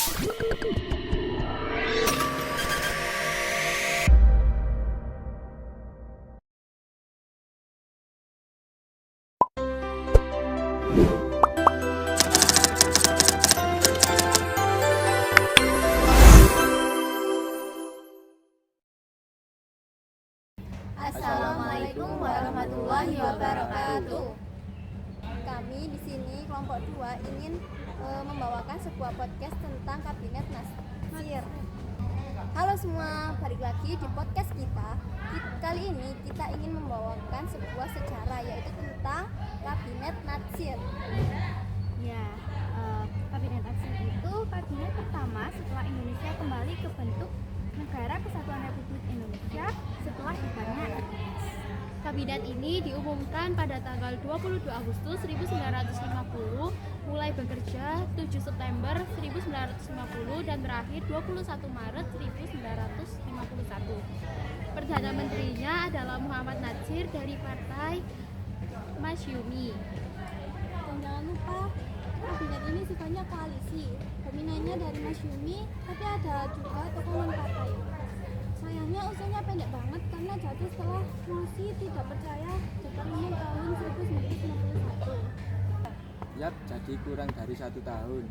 Assalamualaikum warahmatullahi wabarakatuh. Kami di sini kelompok 2 ingin membawakan sebuah podcast tentang Kabinet Natsir. Halo semua, balik lagi di podcast kita. Kali ini kita ingin membawakan sebuah sejarah, yaitu tentang Kabinet Natsir. Ya, Kabinet Natsir itu kabinet pertama setelah Indonesia kembali ke bentuk Negara Kesatuan Republik Indonesia setelah bubarnya RI. Kabinet ini diumumkan pada tanggal 22 Agustus 1950, mulai bekerja 7 September 1950 dan berakhir 21 Maret 1951. Perdana Menterinya adalah Muhammad Natsir dari Partai Masyumi. Dan jangan lupa, kabinet ini sifatnya koalisi. Peminatnya dari Masyumi, tapi ada juga tokoh non-partai. Sayangnya usianya pendek banget karena jatuh setelah mosi tidak percaya Dewan Umum tahun 1991. Yap, jadi kurang dari 1 tahun.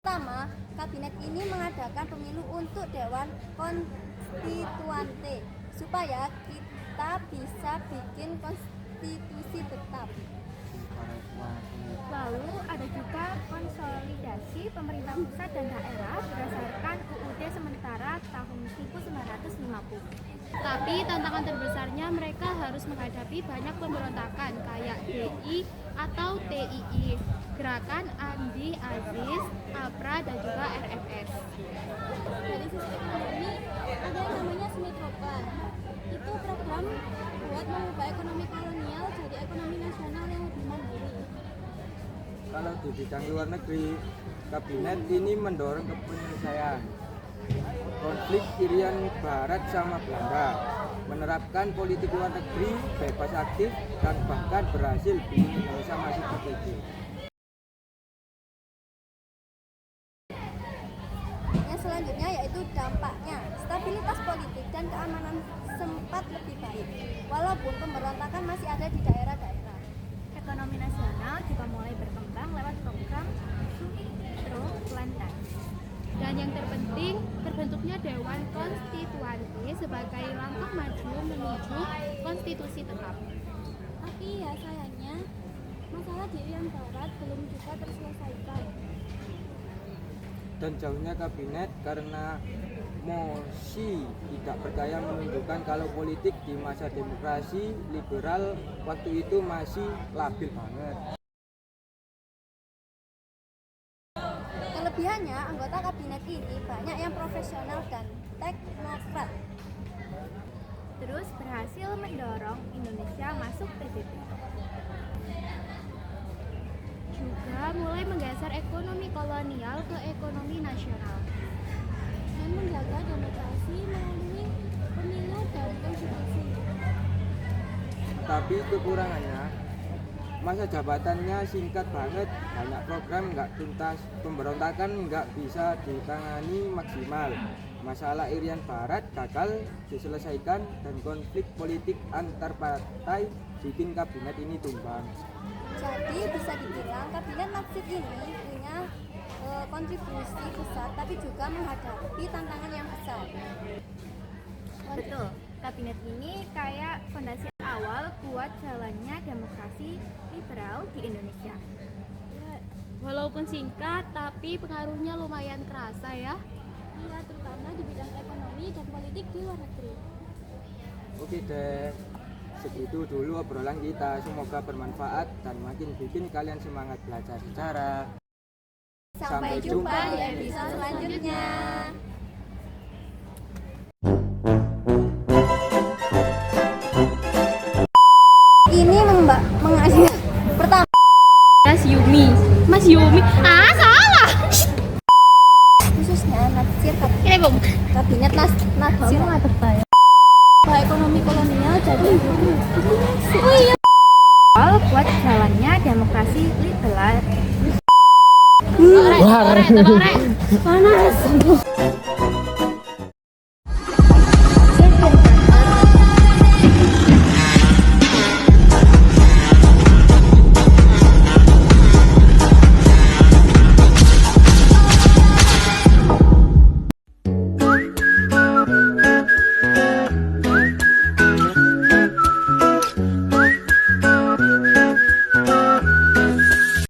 Pertama, kabinet ini mengadakan pemilu untuk Dewan Konstituante supaya kita bisa bikin konstitusi tetap. Lalu ada juga konsolidasi pemerintah pusat dan daerah berdasarkan UUD sementara tahun 1950. Tapi tantangan terbesarnya mereka harus menghadapi banyak pemberontakan kayak DI atau TII, Gerakan Andi Aziz, APRA dan juga RFS. Dari sisi ekonomi, ada yang namanya Semitrokan. Itu program buat mengubah ekonomi kolonial jadi ekonomi nasional yang lebih mandiri. Kalau di bidang luar negeri, kabinet ini mendorong penyelesaian konflik Irian Barat sama Belanda, menerapkan politik luar negeri bebas aktif dan bahkan berhasil bikin Indonesia masuk PBB. Yang selanjutnya yaitu dampaknya, stabilitas politik dan keamanan sempat lebih baik, walaupun pemberontakan masih ada di daerah-daerah. Ekonomi nasional juga mulai berkembang lewat program Sumitra. Dan yang terpenting, terbentuknya Dewan Konstituante sebagai langkah maju menuju konstitusi tetap. Tapi ya sayangnya, masalah di Irian Barat belum juga terselesaikan. Dan jauhnya kabinet karena mosi tidak berdaya menunjukkan kalau politik di masa demokrasi liberal waktu itu masih labil banget. Kelebihannya, anggota kabinet ini banyak yang profesional dan teknokrat. Terus berhasil mendorong Indonesia masuk PBB. Juga mulai menggeser ekonomi kolonial ke ekonomi nasional. Dan menjaga demokrasi melalui pemilu dan konstitusi. Tapi kekurangannya, masa jabatannya singkat banget, banyak program nggak tuntas, pemberontakan nggak bisa ditangani maksimal, masalah Irian Barat gagal diselesaikan, dan konflik politik antar partai bikin kabinet ini tumbang. Jadi bisa dibilang kabinet Natsir ini punya kontribusi besar, tapi juga menghadapi tantangan yang besar. Betul, kabinet ini kayak fondasi awal buat jalannya demokrasi liberal di Indonesia. Walaupun singkat, tapi pengaruhnya lumayan kerasa ya. Iya, terutama di bidang ekonomi dan politik di luar negeri. Oke deh, segitu dulu obrolan kita, semoga bermanfaat dan makin bikin kalian semangat belajar sejarah. Sampai jumpa di episode selanjutnya. Ini mengakhiri pertama. Mas Yumi, salah. Khususnya Natsir Ini bang. kabinet Natsir bahwa ekonomi kolonial jadi Buat jalannya demokrasi liberal Telur rek, telur rek, telur rek. Panas.